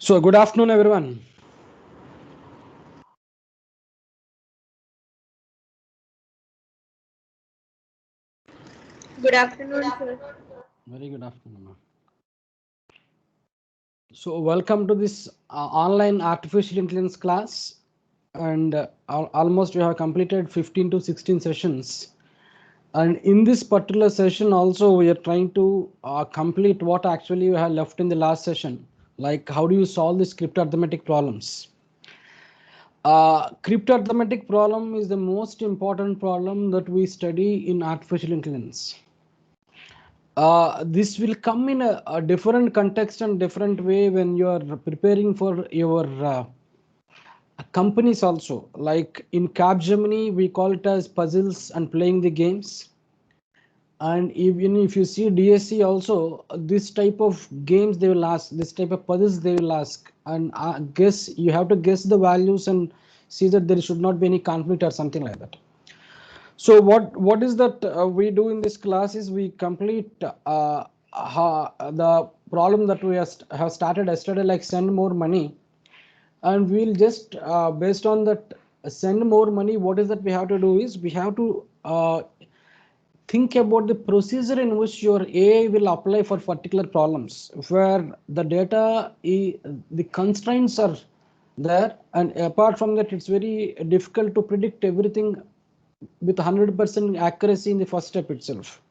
So good afternoon, everyone. Good afternoon, sir. Very good afternoon, ma'am. So welcome to this online artificial intelligence class, and almost we have completed 15 to 16 sessions. And in this particular session, also we are trying to complete what actually we have left in the last session. Like how do you solve these crypto arithmetic problems? Crypto arithmetic problem is the most important problem that we study in artificial intelligence. This will come in a different context and different way when you are preparing for your companies also. Like in Capgemini, we call it as puzzles and playing the games. And even if you see DSC also, this type of games they will ask, this type of puzzles they will ask, and guess you have to guess the values and see that there should not be any conflict or something like that. So what is that we do in this class is we complete the problem that we have started yesterday, like send more money, and we'll just based on that send more money. What is that we have to do is we have to think about the procedure in which your AI will apply for particular problems where the data, the constraints are there, and apart from that, it's very difficult to predict everything with 100% accuracy in the first step itself.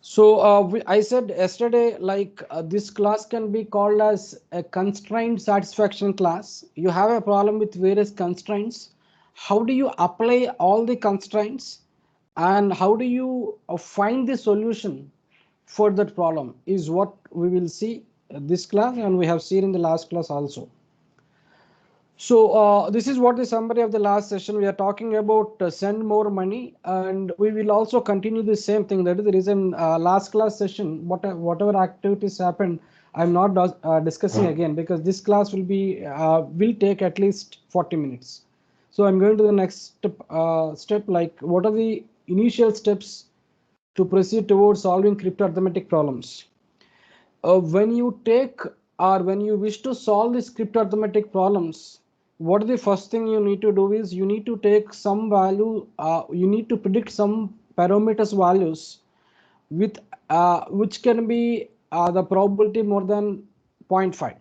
So I said yesterday, like this class can be called as a constraint satisfaction class. You have a problem with various constraints. How do you apply all the constraints, and how do you find the solution for that problem is what we will see this class, and we have seen in the last class also. So this is what the summary of the last session. We are talking about send more money, and we will also continue the same thing. That is the reason last class session, whatever activities happened, I'm not discussing again because this class will take at least 40 minutes. So I'm going to the next step, like what are the initial steps to proceed towards solving crypto arithmetic problems. When you take or when you wish to solve these crypto arithmetic problems, what the first thing you need to do is you need to take some value, you need to predict some parameters values with which can be the probability more than zero point 0.5.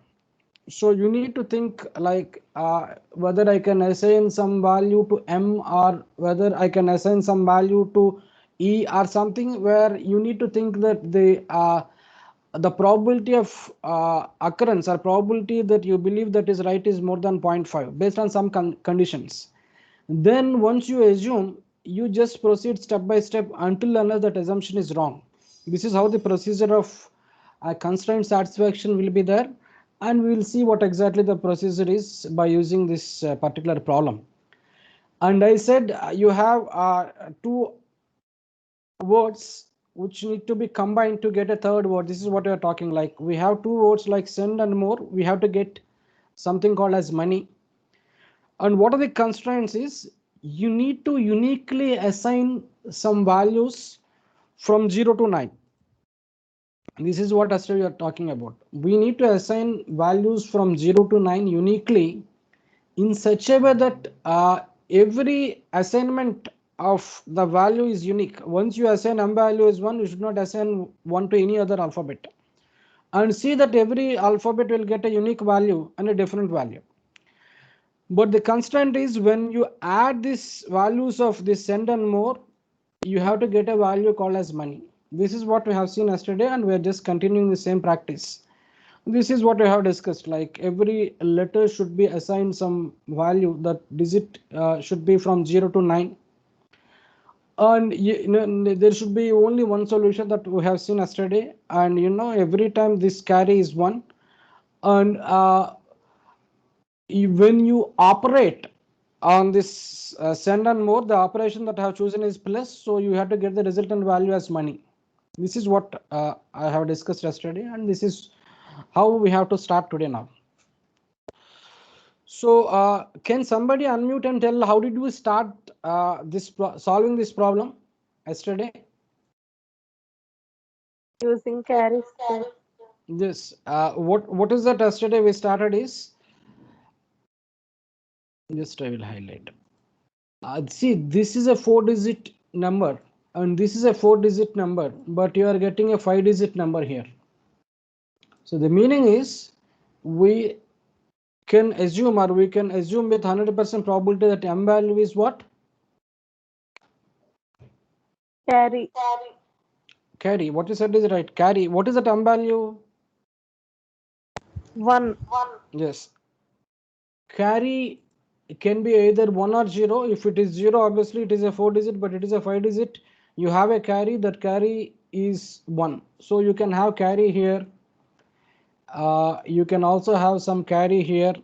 So you need to think like whether I can assign some value to M or whether I can assign some value to E or something, where you need to think that the probability of occurrence or probability that you believe that is right is more than zero point 0.5 based on some conditions. Then once you assume, you just proceed step by step until unless that assumption is wrong. This is how the procedure of constraint satisfaction will be there, and we will see what exactly the procedure is by using this particular problem. And I said you have two words which need to be combined to get a third word. This is what we are talking, like we have two words like send and more. We have to get something called as money. And what are the constraints is you need to uniquely assign some values from 0 to 9. This is what we are talking about. We need to assign values from 0 to 9 uniquely in such a way that every assignment of the value is unique. Once you assign m value as 1, you should not assign 1 to any other alphabet. And see that every alphabet will get a unique value and a different value. But the constraint is when you add these values of this send and more, you have to get a value called as money. This is what we have seen yesterday, and we are just continuing the same practice. This is what we have discussed, like every letter should be assigned some value. That digit should be from 0 to 9. And there should be only one solution that we have seen yesterday. And every time this carry is 1. And when you operate on this send and more, the operation that I have chosen is plus, so you have to get the resultant value as money. This is what I have discussed yesterday, and this is how we have to start today now. So can somebody unmute and tell how did we start solving this problem yesterday? Using carry step. Yes. What is that yesterday we started is, just I will highlight. See, this is a 4-digit number and this is a 4-digit number, but you are getting a 5-digit number here. So the meaning is we can assume, or we can assume with 100% probability that m value is what? Carry. Carry. What you said is right. Carry. What is the m value? 1. Yes. Carry can be either 1 or 0. If it is 0, obviously it is a 4-digit, but it is a 5-digit. You have a carry, that carry is 1. So you can have carry here. You can also have some carry here.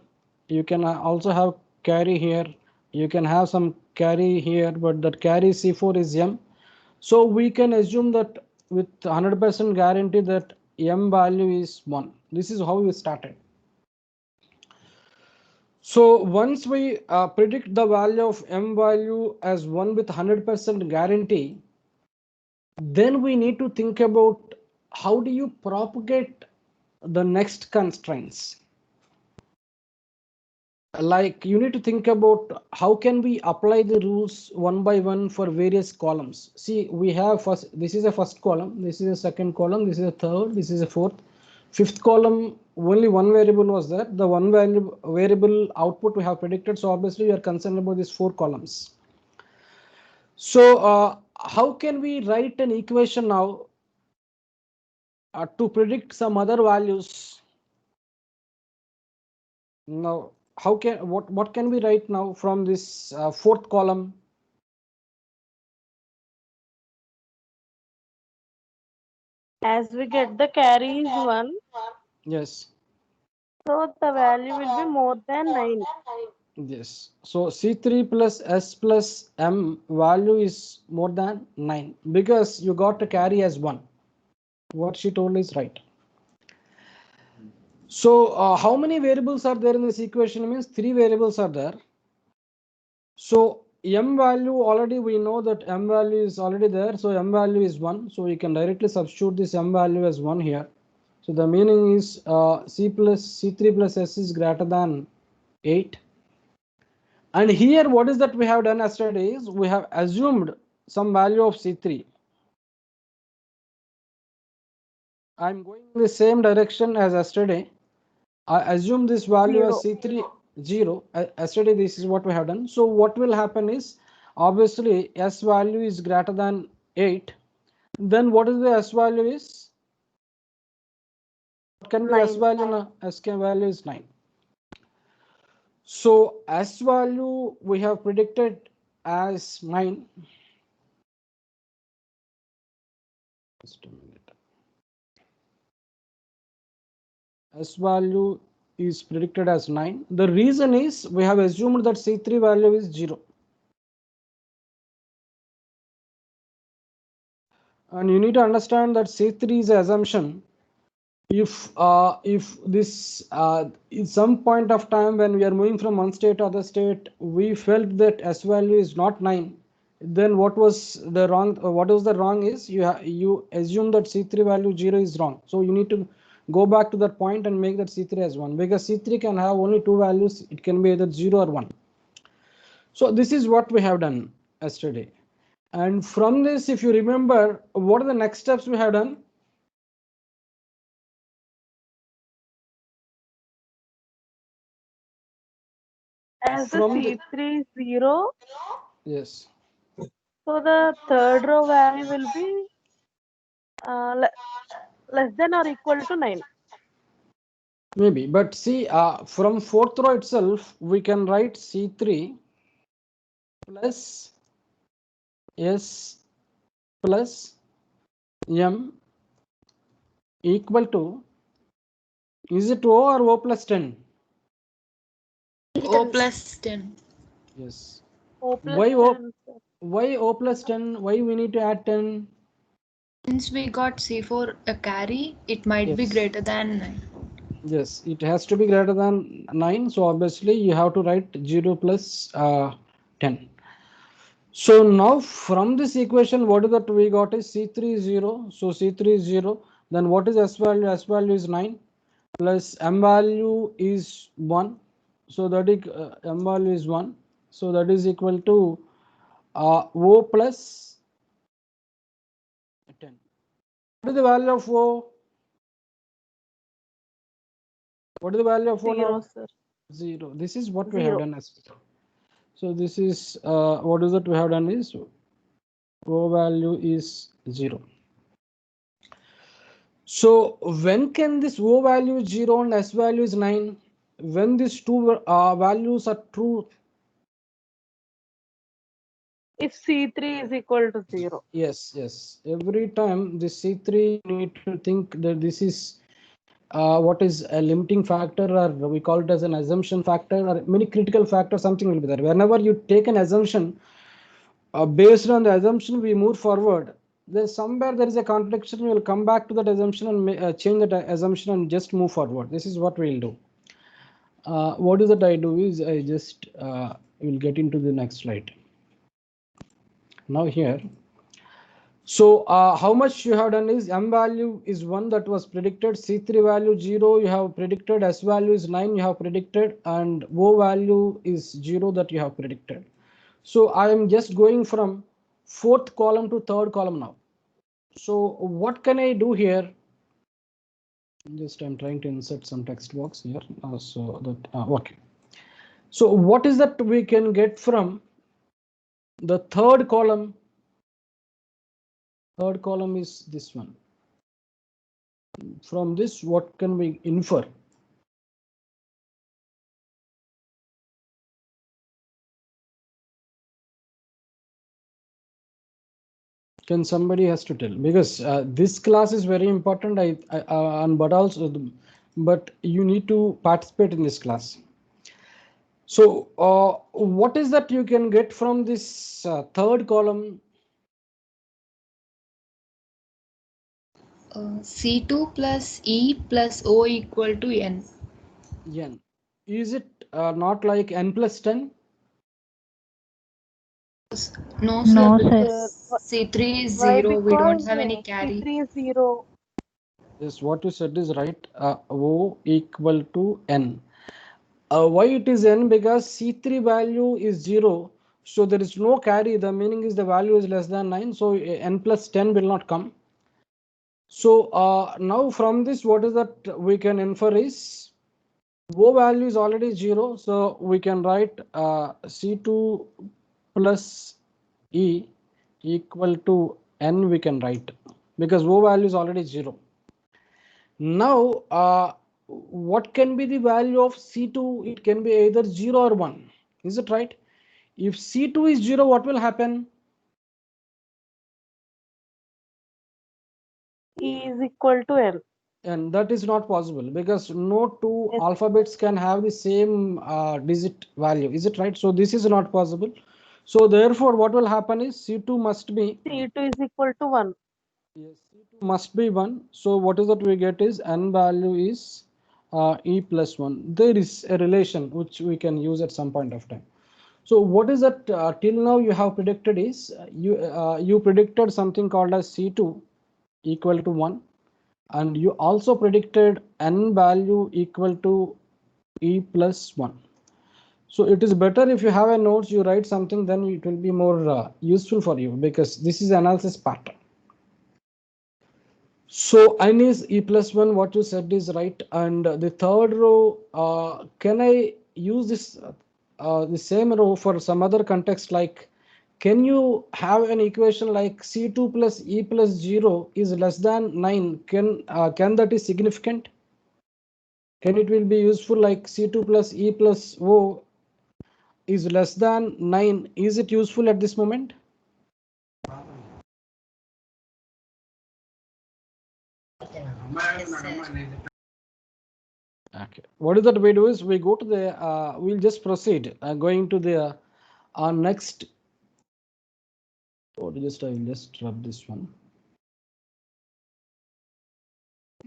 You can also have carry here. You can have some carry here, but that carry C4 is M. So we can assume that with 100% guarantee that M value is 1. This is how we started. So once we predict the value of M value as 1 with 100% guarantee, then we need to think about how do you propagate the next constraints. Like you need to think about how can we apply the rules one by one for various columns. See, we have first, this is a first column, this is a second column, this is a third, this is a fourth. Fifth column, only one variable was there. The one variable output we have predicted. So obviously we are concerned about these 4 columns. So how can we write an equation now to predict some other values? Now, how can what can we write now from this 4th column? As we get the carry is 1, Yes. so the value will be more than 9. Yes. So C3 plus S plus M value is more than 9 because you got to carry as 1. What she told is right. So how many variables are there in this equation? Means 3 variables are there. So M value already we know that M value is already there. So M value is 1. So we can directly substitute this M value as 1 here. So the meaning is C3 plus S is greater than 8. And here what is that we have done yesterday is we have assumed some value of C3. I'm going in the same direction as yesterday. I assume this value as 0. C3 0. Yesterday this is what we have done. So what will happen is obviously S value is greater than 8. Then what is the S value is? What can be S 9. value now? S value is 9. So S value we have predicted as 9. Just a minute. S value is predicted as 9. The reason is we have assumed that C3 value is 0. And you need to understand that C3 is an assumption. If this in some point of time when we are moving from one state to other state, we felt that S value is not 9, then what was the wrong? What was the wrong is you assume that C3 value 0 is wrong. So you need to go back to that point and make that C3 as 1 because C3 can have only 2 values. It can be either 0 or 1. So this is what we have done yesterday. And from this, if you remember, what are the next steps we have done? As the From the C3 is 0, yes. so the third row value will be uh, le less than or equal to 9. Maybe, but see, from 4th row itself, we can write C3 plus S plus M equal to, is it O or O plus 10? O plus 10. Yes. O plus Why O? 10. Why O plus 10? Why we need to add 10? Since we got C4 a carry, it might be Yes. greater than 9. Yes, it has to be greater than 9. So obviously you have to write 0 plus 10. So now from this equation, what is that we got is C3 is 0. So C3 is 0. Then what is S value? S value is 9 plus M value is 1. So that is M value is 1. So that is equal to O plus 10. What is the value of O? What is the value of O 0, now? sir. 0. This is what we have 0. done as well. So this is what is it we have done is O value is 0. So when can this O value is 0 and S value is 9? When these two values are true. If C3 is equal to 0. Yes, yes. Every time this C3 you need to think that this is what is a limiting factor, or we call it as an assumption factor, or many critical factor, something will be there. Whenever you take an assumption, based on the assumption we move forward, then somewhere there is a contradiction, we will come back to that assumption and change that assumption and just move forward. This is what we will do. What is that I do is I just will get into the next slide. Now here, so how much you have done is M value is 1 that was predicted, C3 value 0 you have predicted, S value is 9 you have predicted, and O value is 0 that you have predicted. So I am just going from fourth column to third column now. So what can I do here? Just I'm trying to insert some text box here. So that okay. So what is that we can get from the third column? Third column is this one. From this, what can we infer? Can somebody has to tell, because this class is very important. But you need to participate in this class. So what is that you can get from this third column? C2 plus E plus O equal to N. N. Is it not like N plus 10? No, No, sir. sir. C3 is Why? 0. We don't Because have any carry. C3 is 0. Yes, what you said is right. O equal to N. Why it is N? Because C3 value is 0. So there is no carry. The meaning is the value is less than 9. So N plus 10 will not come. So now from this, what is that we can infer is O value is already 0. So we can write C2 plus E equal to N we can write, because O value is already 0. Now what can be the value of C2? It can be either 0 or 1. Is it right? If C2 is 0, what will happen? E is equal to N. And that is not possible, because no two Yes. alphabets can have the same digit value. Is it right? So this is not possible. So therefore what will happen is C2 must be C2 is equal to 1. Yes, C2 must be 1. So what is that we get is N value is E plus 1. There is a relation which we can use at some point of time. So what is that till now you have predicted is you predicted something called as C2 equal to 1, and you also predicted N value equal to E plus 1. So it is better if you have a notes, you write something, then it will be more useful for you, because this is analysis pattern. So N is E plus 1, what you said is right. And the third row, can I use this the same row for some other context? Like, can you have an equation like C2 plus E plus 0 is less than 9? Can that is significant? Can it will be useful like C2 plus E plus O is less than 9? Is it useful at this moment? Okay. What is that we do is we go to the we'll just proceed going to the next. Or just I will just rub this one.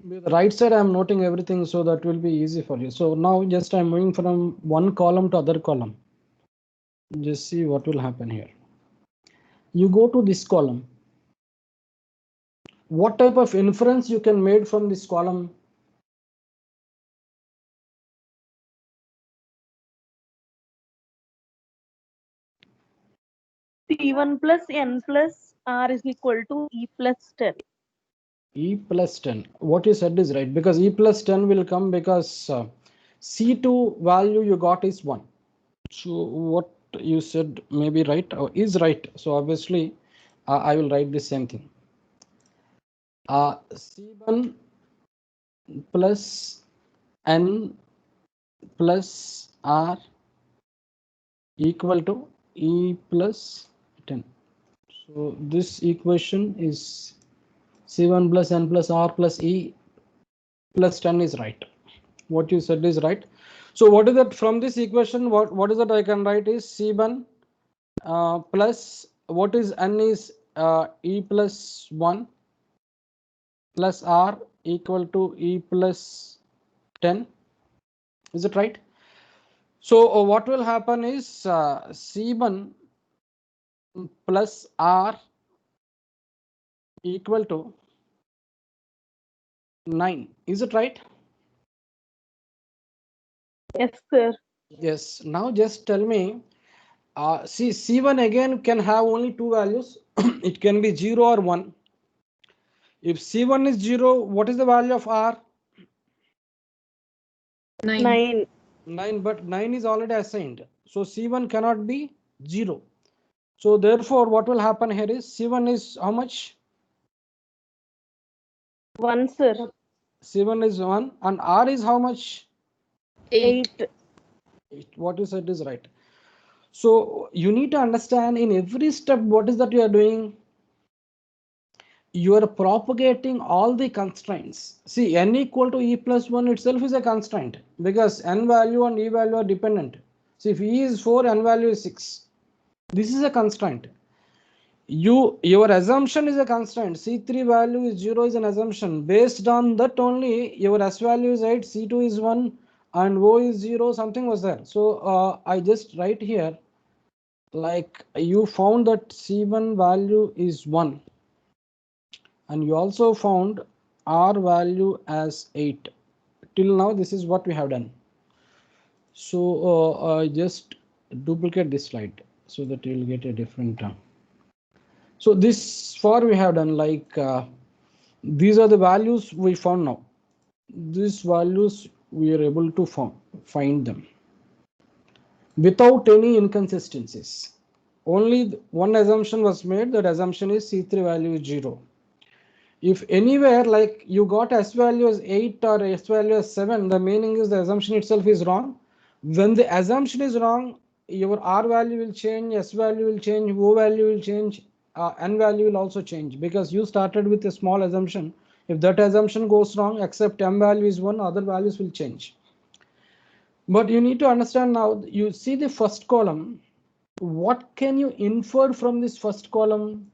With the right side I'm noting everything, so that will be easy for you. So now just I'm moving from one column to other column. Just see what will happen here. You go to this column. What type of inference you can make from this column? C1 plus N plus R is equal to E plus 10. E plus 10. What you said is right, because E plus 10 will come because C2 value you got is 1. So what you said may be right or is right. So obviously I will write the same thing. C1 plus N plus R equal to E plus 10. So this equation is C1 plus N plus R plus E plus 10 is right. What you said is right. So what is that from this equation? What is that I can write is C1 plus what is N is E plus 1 plus R equal to E plus 10. Is it right? So what will happen is C1 plus R equal to 9. Is it right? Yes, sir. Yes. Now just tell me, see C1 again can have only two values. It can be 0 or 1. If C1 is 0, what is the value of R? 9. 9. 9, but 9 is already assigned. So C1 cannot be 0. So therefore, what will happen here is C1 is how much? 1, sir. C1 is 1 and R is how much? 8. 8. What you said is right. So you need to understand in every step what is that you are doing. You are propagating all the constraints. See, n equal to e plus 1 itself is a constraint because n value and e value are dependent. So if e is 4, n value is 6. This is a constraint. Your assumption is a constraint. C3 value is 0 is an assumption. Based on that only your S value is 8, C2 is 1 and O is 0, something was there. So I just write here like you found that C1 value is 1 and you also found R value as 8. Till now this is what we have done. So I just duplicate this slide so that you will get a different so this far we have done like these are the values we found now. These values we are able to find them without any inconsistencies. Only one assumption was made, that assumption is C3 value is 0. If anywhere like you got S value as 8 or S value as 7, the meaning is the assumption itself is wrong. When the assumption is wrong, your R value will change, S value will change, O value will change, N value will also change because you started with a small assumption. If that assumption goes wrong, except M value is 1, other values will change. But you need to understand now, you see the first column. What can you infer from this first column?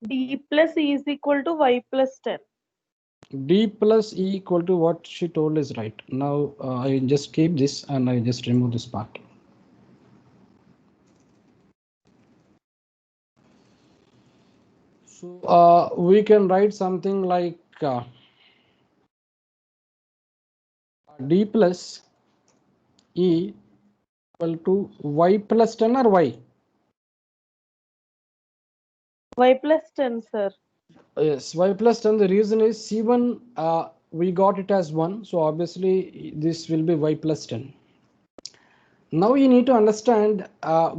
D plus E is equal to Y plus 10. D plus E equal to what she told is right. Now I just keep this and I just remove this part. So we can write something like D plus E equal to Y plus 10 or Y? Y plus 10, sir. Yes, Y plus 10. The reason is C1 we got it as 1. So obviously this will be Y plus 10. Now you need to understand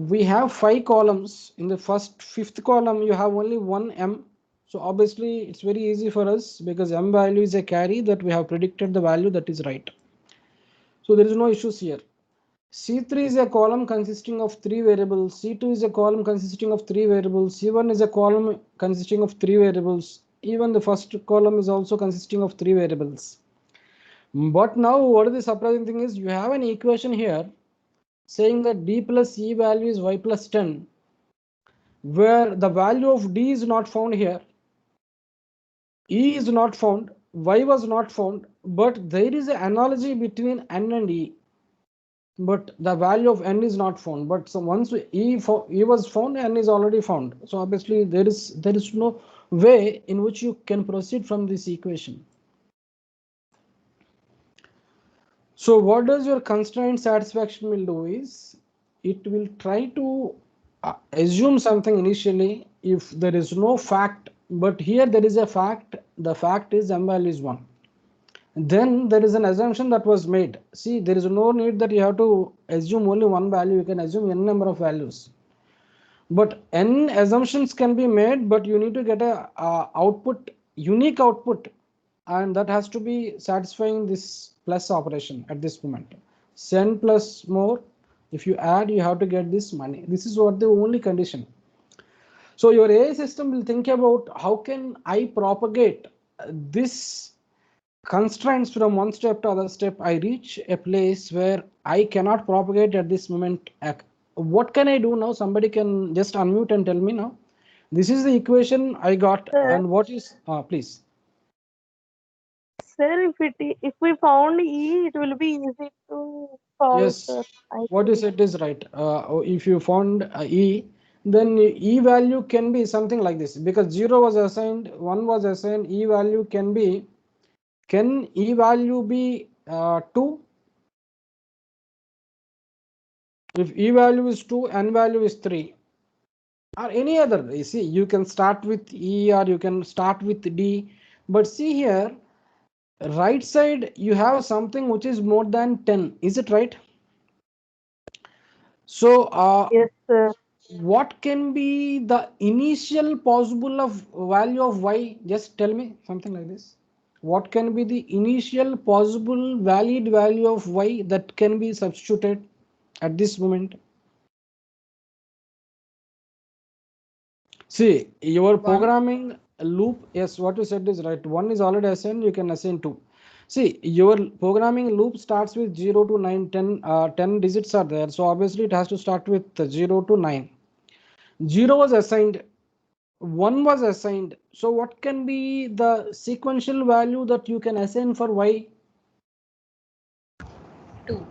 we have 5 columns. In the fifth column you have only one M. So obviously it's very easy for us because M value is a carry that we have predicted the value that is right. So there is no issues here. C3 is a column consisting of 3 variables. C2 is a column consisting of 3 variables. C1 is a column consisting of 3 variables. Even the first column is also consisting of 3 variables. But now what is the surprising thing is you have an equation here saying that D plus E value is Y plus 10, where the value of D is not found here, E is not found, Y was not found, but there is an analogy between N and E. but the value of n is not found. But so once e was found, n is already found. So obviously there is no way in which you can proceed from this equation. So what does your constraint satisfaction will do is it will try to assume something initially if there is no fact, but here there is a fact. The fact is m value is 1. Then there is an assumption that was made. See, there is no need that you have to assume only one value. You can assume n number of values. But n assumptions can be made, but you need to get a output, unique output, and that has to be satisfying this plus operation at this moment. Send plus more. If you add, you have to get this money. This is what the only condition. So your AI system will think about how can I propagate this constraints from one step to other step. I reach a place where I cannot propagate at this moment. What can I do now? Somebody can just unmute and tell me now. This is the equation I got. Sir. And what is please? Sir, if we found E, it will be easy to solve, Yes, sir. what you said is right. If you found E, then E value can be something like this, because 0 was assigned, 1 was assigned. E value can be, can E value be 2? If E value is 2, N value is 3, or any other. You see, you can start with E or you can start with D. But see here, right side you have something which is more than 10. Is it right? So Yes, sir. what can be the initial possible of value of y? Just tell me something like this. What can be the initial possible valid value of y that can be substituted at this moment? See, your programming loop, yes, what you said is right. 1 is already assigned, you can assign 2. See, your programming loop starts with 0 to 9, 10, 10 digits are there. So obviously it has to start with 0 to 9. 0 was assigned, 1 was assigned. So what can be the sequential value that you can assign for y? 2.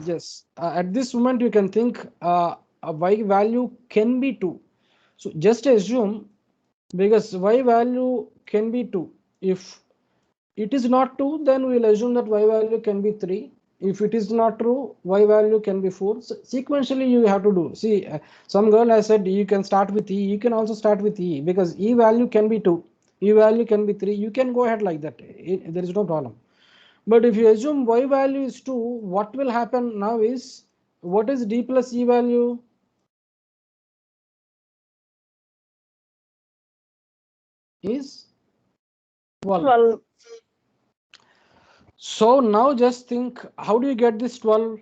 Yes, at this moment you can think a y value can be 2. So just assume, because y value can be 2. If it is not 2, then we will assume that y value can be 3. If it is not true, y value can be 4. So sequentially you have to do. See, some girl has said you can start with E, you can also start with E, because E value can be 2, E value can be 3. You can go ahead like that. There is no problem. But if you assume y value is 2, what will happen now is, what is D plus E value? Is 12. 12. So now just think, how do you get this 12?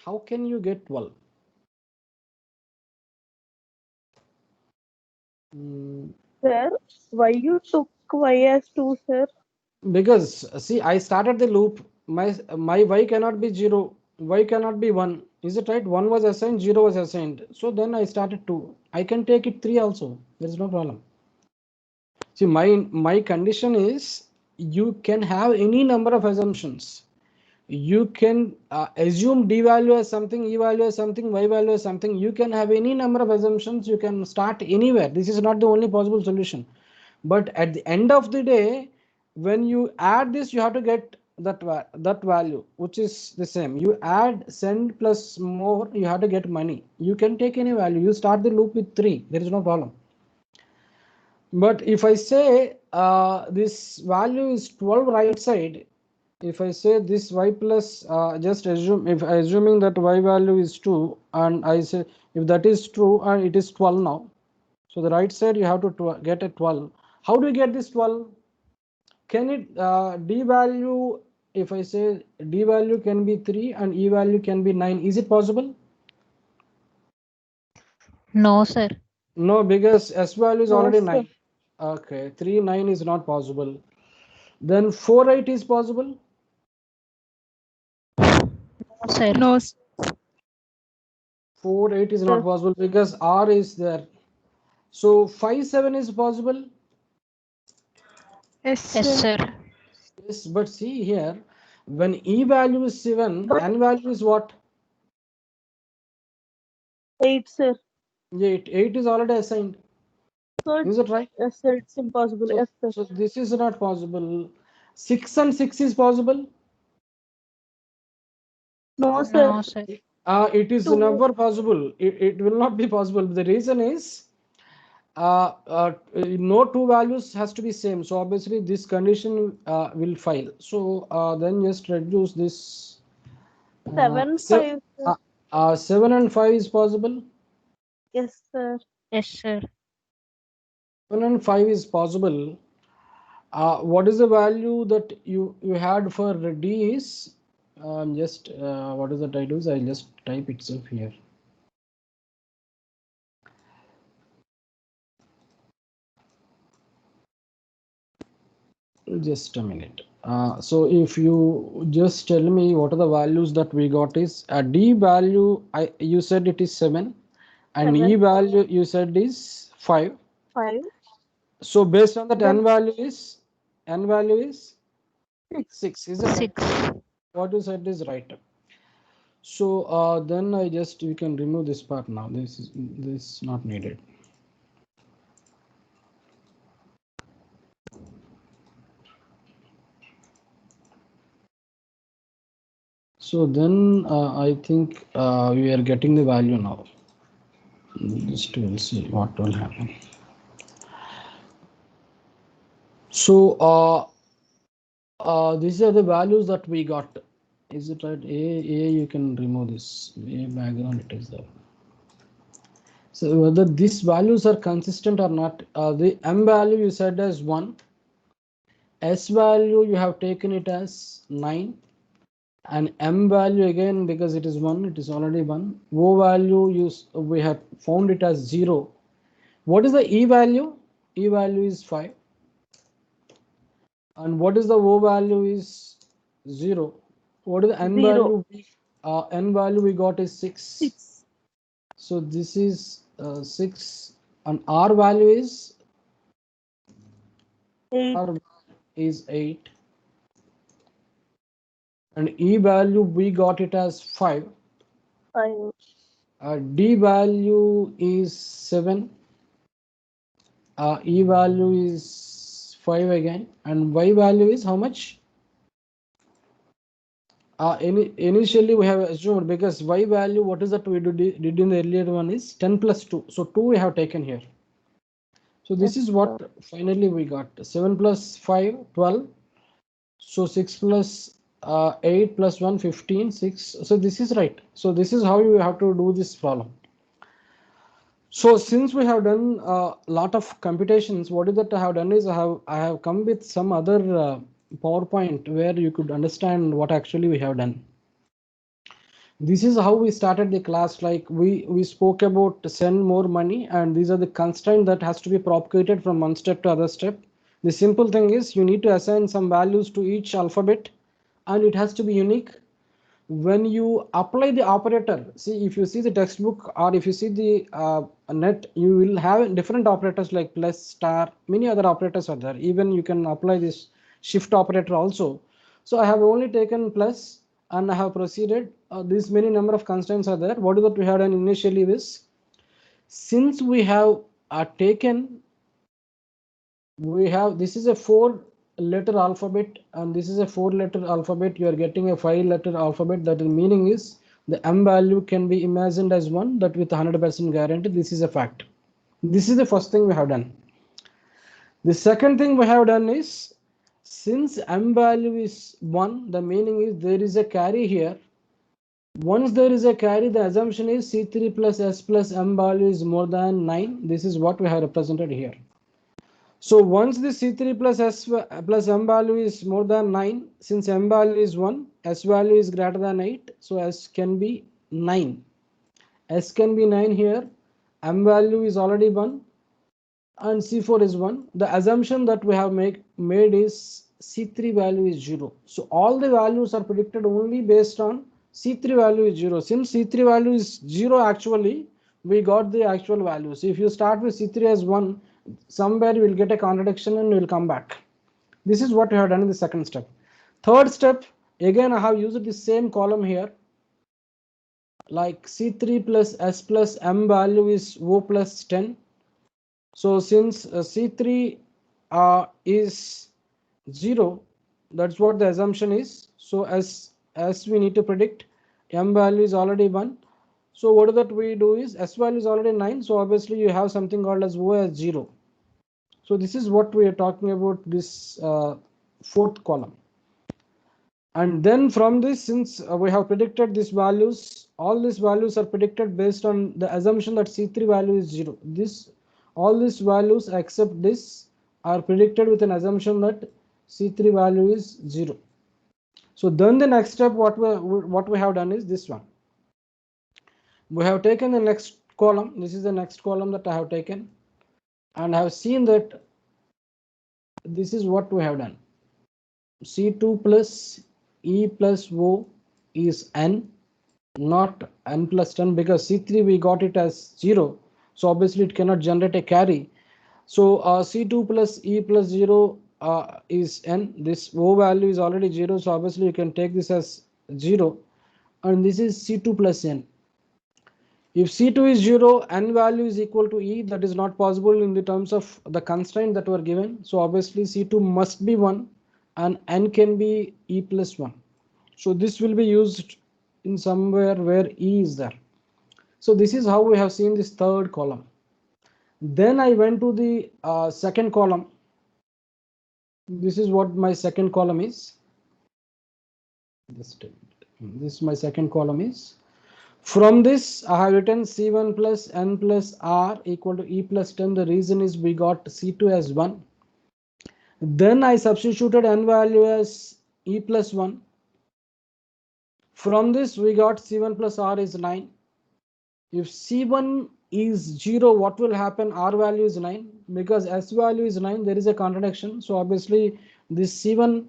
How can you get 12? Sir, why you took Y as 2, sir? Because see, I started the loop. My y cannot be 0, y cannot be 1. Is it right? 1 was assigned, 0 was assigned. So then I started 2. I can take it 3 also. There is no problem. See, my condition is you can have any number of assumptions. You can assume D value as something, E value as something, Y value as something. You can have any number of assumptions. You can start anywhere. This is not the only possible solution. But at the end of the day, when you add this, you have to get that value, which is the same. You add send plus more, you have to get money. You can take any value. You start the loop with 3. There is no problem. But if I say this value is 12 right side, if I say this y plus, just assume, if I assuming that y value is 2, and I say if that is true and it is 12 now, so the right side you have to get a 12. How do you get this 12? Can it D value, if I say D value can be 3 and E value can be 9, is it possible? No, sir. No, because S value is No, already sir. 9. Okay, 3, 9 is not possible. Then 4, 8 is possible? No, sir. No, 4, 8 is not possible because R is there. So 5, 7 is possible. Yes, Yes, sir. sir. Yes, but see here, when E value is 7, N value is what? 8, sir. 8. 8 is already assigned. So Is it right? yes, sir. It's impossible. So, Yes, sir. so this is not possible. 6 and 6 is possible. No, sir. No, sir. It is 2. never possible. It will not be possible. The reason is no two values has to be same. So obviously this condition will fail. So then just reduce this. 7, 5, sir. 7 and 5 is possible. Yes, sir. Yes, sir. 7 and 5 is possible. What is the value that you had for D is just what is the titles? I'll just type itself here. Just a minute. So if you just tell me what are the values that we got is D value, you said it is 7 and 7, E value you said is 5. 5. So based on that Then N value is 6. Is it right? 6. What you said is right. So then you can remove this part now. This is not needed. So then I think we are getting the value now. Just we'll see what will happen. So these are the values that we got. Is it right? A you can remove this. A background it is there. So whether these values are consistent or not, the M value you said as 1. S value you have taken it as 9. And M value again because it is 1, it is already 1. O value we have found it as 0. What is the E value? E value is 5. And what is the O value is 0. What is the N 0. value? N value we got is 6. 6. So this is 6 and R value is 8. R is 8 and E value we got it as 5. 5. D value is 7. E value is 5 again and Y value is how much? Initially we have assumed because Y value what is that we did in the earlier one is 10 plus 2. So 2 we have taken here. So this Yes, is what finally we got 7 plus 5 12. So 6 plus 8 plus 1 15 6. So this is right. So this is how you have to do this problem. So since we have done a lot of computations, what is that I have done is I have come with some other PowerPoint where you could understand what actually we have done. This is how we started the class. Like we spoke about send more money, and these are the constraints that has to be propagated from one step to other step. The simple thing is you need to assign some values to each alphabet, and it has to be unique. When you apply the operator, see if you see the textbook or if you see the net, you will have different operators like plus, star, many other operators are there. Even you can apply this shift operator also. So I have only taken plus and I have proceeded. These many number of constraints are there. What is that we had done initially is, since we have taken, we have, this is a 4-letter alphabet and this is a 4-letter alphabet. You are getting a 5-letter alphabet. That is meaning is the M value can be imagined as 1, that with 100% guarantee. This is a fact. This is the first thing we have done. The second thing we have done is, since M value is 1, the meaning is there is a carry here. Once there is a carry, the assumption is C3 plus S plus M value is more than 9. This is what we have represented here. So once the C3 plus S plus M value is more than 9, since M value is 1, S value is greater than 8, so S can be 9. S can be 9 here, M value is already 1 and C4 is 1. The assumption that we have made is C3 value is 0. So all the values are predicted only based on C3 value is 0. Since C3 value is 0 actually, we got the actual values. If you start with C3 as 1, somewhere you will get a contradiction and you will come back. This is what we have done in the second step. Third step, again I have used the same column here, like C3 plus S plus M value is O plus 10. So since C3 is 0, that's what the assumption is. So as we need to predict, M value is already 1. So what that we do is S value is already 9. So obviously you have something called as O as 0. So this is what we are talking about, this fourth column. And then from this, since we have predicted these values, all these values are predicted based on the assumption that C3 value is 0. All these values except this are predicted with an assumption that C3 value is 0. So then the next step, what we have done is this one. We have taken the next column. This is the next column that I have taken, and I have seen that this is what we have done. C2 plus E plus O is N, not N plus 10, because C3 we got it as 0. So obviously it cannot generate a carry. So C2 plus E plus 0 is N. This O value is already 0. So obviously you can take this as 0. And this is C2 plus N. If C2 is 0, N value is equal to E, that is not possible in the terms of the constraint that were given. So obviously C2 must be 1 and N can be E plus 1. So this will be used in somewhere where E is there. So this is how we have seen this third column. Then I went to the second column. This is what my second column is. This is my second column is. From this, I have written C1 plus N plus R equal to E plus 10. The reason is we got C2 as 1. Then I substituted N value as E plus 1. From this, we got C1 plus R is 9. If C1 is 0, what will happen? R value is 9. Because S value is 9, there is a contradiction. So obviously, this C1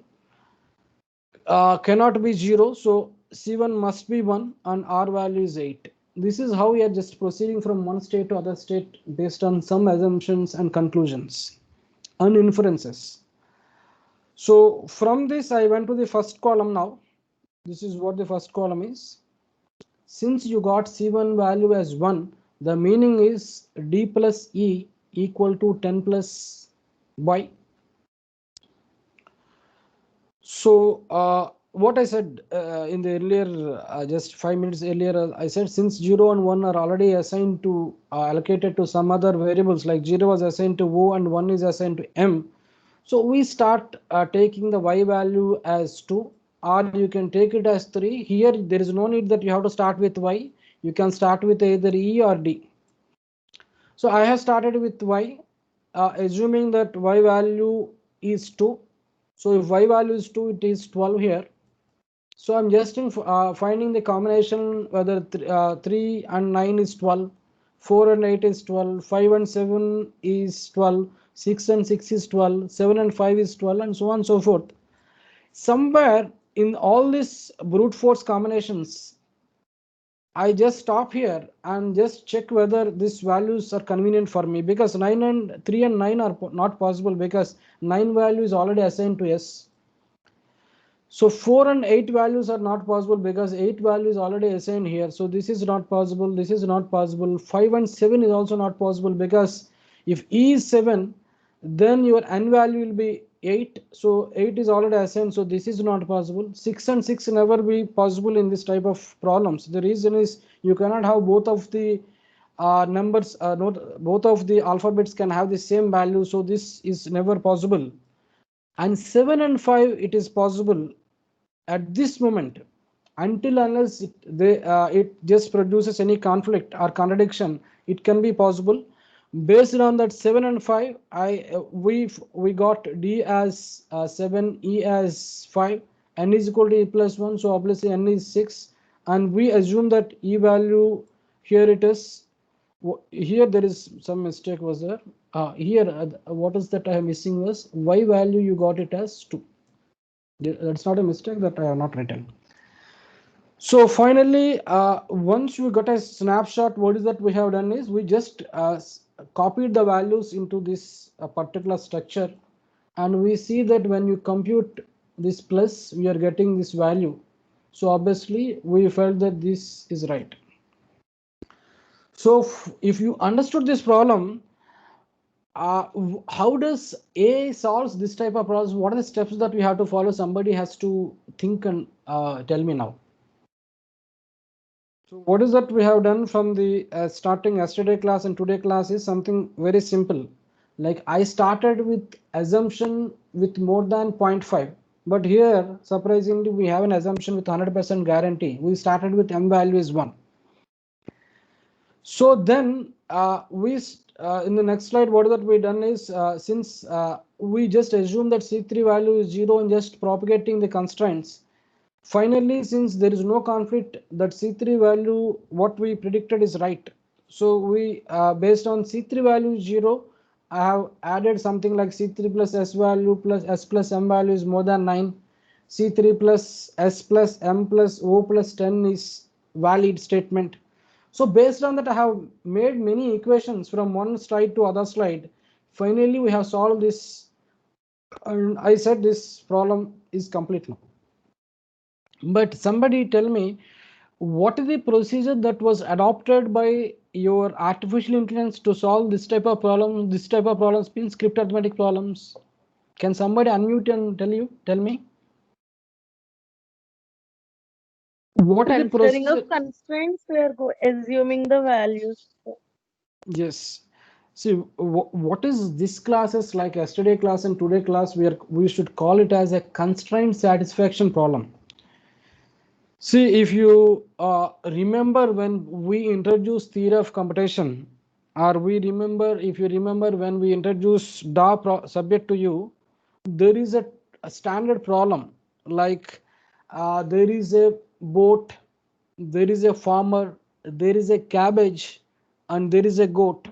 cannot be 0. So C1 must be 1 and R value is 8. This is how we are just proceeding from one state to other state based on some assumptions and conclusions and inferences. So from this, I went to the first column now. This is what the first column is. Since you got C1 value as 1, the meaning is D plus E equal to 10 plus Y. So what I said in the earlier, just 5 minutes earlier, I said since 0 and 1 are already assigned to allocated to some other variables, like 0 was assigned to O and 1 is assigned to M. So we start taking the Y value as 2, or you can take it as 3. Here there is no need that you have to start with Y. You can start with either E or D. So I have started with Y, assuming that Y value is 2. So if Y value is 2, it is 12 here. So I'm just finding the combination whether 3 and 9 is 12, 4 and 8 is 12, 5 and 7 is 12, 6 and 6 is 12, 7 and 5 is 12, and so on and so forth. Somewhere in all these brute force combinations, I just stop here and just check whether these values are convenient for me, because 9 and 3 and 9 are not possible because 9 value is already assigned to S. So 4 and 8 values are not possible because 8 value is already assigned here. So this is not possible. This is not possible. 5 and 7 is also not possible because if E is 7, then your N value will be 8. So 8 is already assigned. So this is not possible. 6 and 6 never be possible in this type of problems. The reason is you cannot have both of the numbers, both of the alphabets can have the same value. So this is never possible. And 7 and 5, it is possible at this moment, until unless it just produces any conflict or contradiction, it can be possible. Based on that 7 and 5, we got D as 7, E as 5, N is equal to E plus 1. So obviously N is 6, and we assume that E value here it is. Here there is some mistake was there. Here what is that I am missing was Y value you got it as 2. That's not a mistake that I have not written. So finally, once you got a snapshot, what is that we have done is we just copied the values into this particular structure, and we see that when you compute this plus, we are getting this value. So obviously, we felt that this is right. So if you understood this problem, how does A solves this type of problems? What are the steps that we have to follow? Somebody has to think and tell me now. So what is that we have done from the starting yesterday class and today class is something very simple. Like I started with assumption with more than 0.5, but here surprisingly we have an assumption with 100% guarantee. We started with m value is 1. So then in the next slide, what that we done is since we just assume that C3 value is 0 and just propagating the constraints. Finally, since there is no conflict, that C3 value what we predicted is right. So we based on C3 value 0, I have added something like C3 plus S value plus S plus M value is more than 9. C3 plus S plus M plus O plus 10 is valid statement. So based on that, I have made many equations from one slide to other slide. Finally, we have solved this, and I said this problem is complete now. But somebody tell me, what is the procedure that was adopted by your artificial intelligence to solve this type of problem? This type of problems means script arithmetic problems. Can somebody unmute and tell me? What is the Considering procedure? of constraints, we are assuming the values. Yes. See, what is this classes like yesterday class and today class? We should call it as a constraint satisfaction problem. See, if you remember when we introduced theory of computation, or if you remember when we introduced DA subject to you, there is a standard problem like there is a boat, there is a farmer, there is a cabbage, and there is a goat.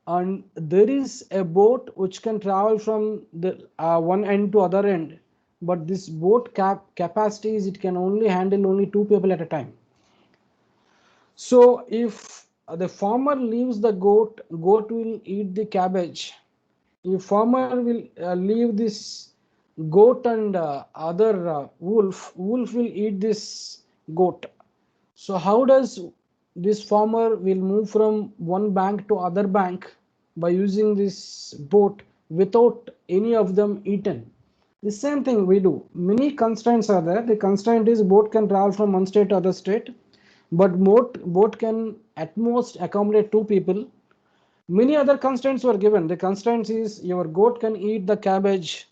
And there is a boat which can travel from the one end to other end, but this boat capacity is it can only handle only 2 people at a time. So if the farmer leaves the goat, goat will eat the cabbage. If farmer will leave this goat and other wolf will eat this goat. So how does this farmer will move from one bank to other bank by using this boat without any of them eaten? The same thing we do. Many constraints are there. The constraint is boat can travel from one state to other state, but boat can at most accommodate 2 people. Many other constraints were given. The constraints is your goat can eat the cabbage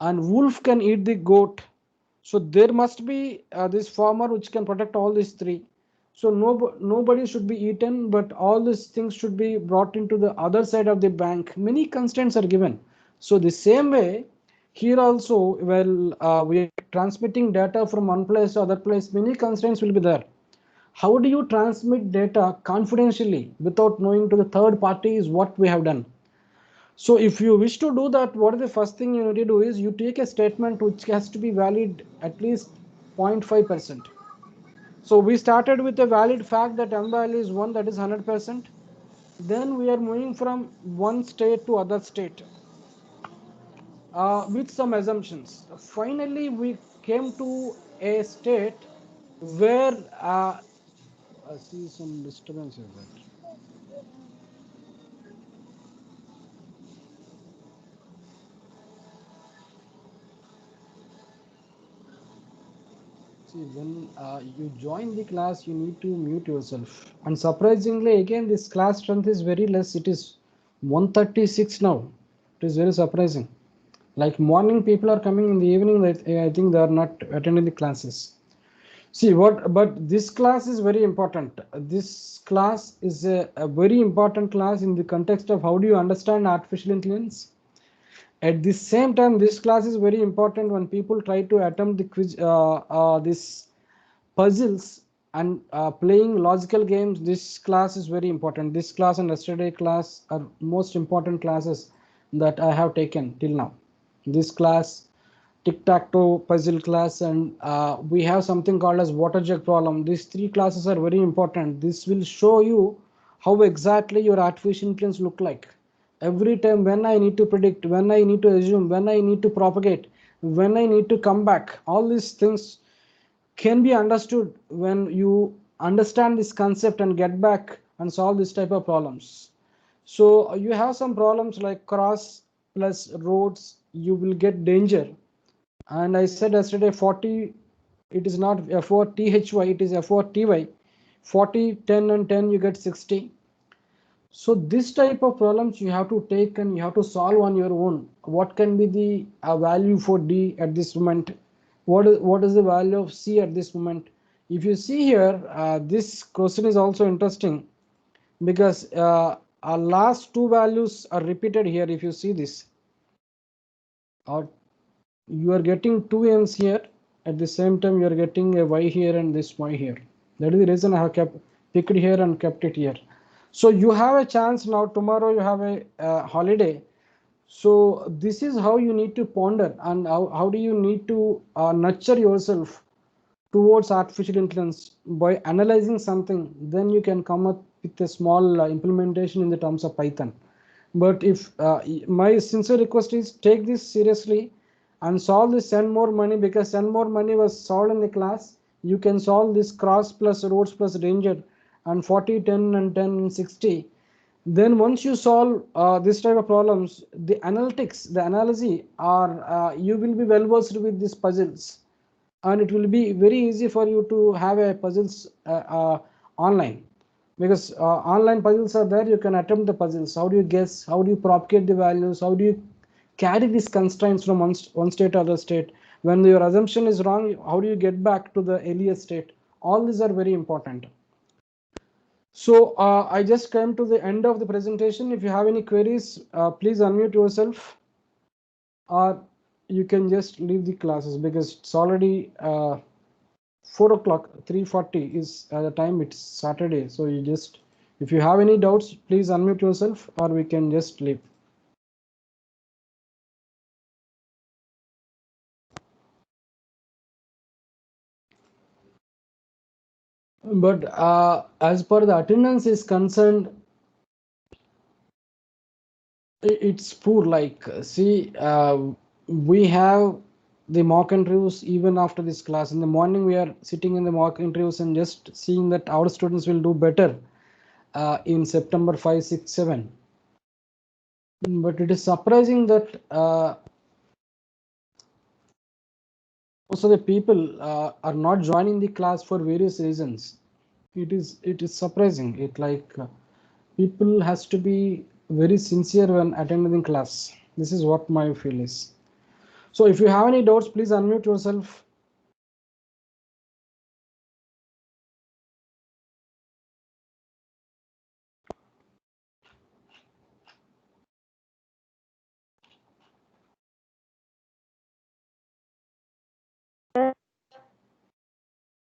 and wolf can eat the goat. So there must be this farmer which can protect all these three. So nobody should be eaten, but all these things should be brought into the other side of the bank. Many constraints are given. So the same way here also, well, we are transmitting data from one place to other place. Many constraints will be there. How do you transmit data confidentially without knowing to the third party is what we have done. So if you wish to do that, what is the first thing you need to do is you take a statement which has to be valid at least 0.5%. So we started with a valid fact that m value is 1, that is 100%. Then we are moving from one state to other state with some assumptions. Finally, we came to a state where I see some disturbance here. See, when you join the class, you need to mute yourself. And surprisingly, again, this class strength is very less. It is 136 now. It is very surprising. Like morning, people are coming in the evening. I think they are not attending the classes. See what? But this class is very important. This class is a very important class in the context of how do you understand artificial intelligence. At the same time, this class is very important when people try to attempt the quiz, this puzzles and playing logical games. This class is very important. This class and yesterday class are most important classes that I have taken till now. This class tic-tac-toe puzzle class, and we have something called as water jug problem. These three classes are very important. This will show you how exactly your artificial intelligence look like. Every time when I need to predict, when I need to assume, when I need to propagate, when I need to come back, all these things can be understood when you understand this concept and get back and solve this type of problems. So you have some problems like cross plus roads, you will get danger. And I said yesterday 40, it is not F4THY, it is F4TY. 40, 10 and 10 you get 60. So this type of problems you have to take and you have to solve on your own. What can be the value for D at this moment? What is the value of C at this moment? If you see here, this question is also interesting because our last two values are repeated here. If you see this, or you are getting two n's here, at the same time you are getting a y here and this y here. That is the reason I have kept picked here and kept it here. So you have a chance now. Tomorrow you have a holiday. So this is how you need to ponder, and how do you need to nurture yourself towards artificial intelligence by analyzing something. Then you can come up with a small implementation in the terms of Python. But if my sincere request is take this seriously and solve this send more money, because send more money was solved in the class. You can solve this cross plus roads plus ranger and 40, 10 and 10 and 60. Then once you solve this type of problems, the analytics, the analysis are you will be well versed with these puzzles, and it will be very easy for you to have a puzzles online, because online puzzles are there. You can attempt the puzzles. How do you guess? How do you propagate the values? How do you carry these constraints from one state to other state? When your assumption is wrong, how do you get back to the earlier state? All these are very important. So I just came to the end of the presentation. If you have any queries, please unmute yourself, or you can just leave the classes because it's already 4 o'clock. 3:40 is the time. It's Saturday. So you just, if you have any doubts, please unmute yourself, or we can just leave. But as per the attendance is concerned, it's poor. Like, see, we have the mock interviews even after this class. In the morning, we are sitting in the mock interviews and just seeing that our students will do better in September 5, 6, 7. But it is surprising that most of the people are not joining the class for various reasons. It is surprising. It like people has to be very sincere when attending the class. This is what my feel is. So if you have any doubts, please unmute yourself.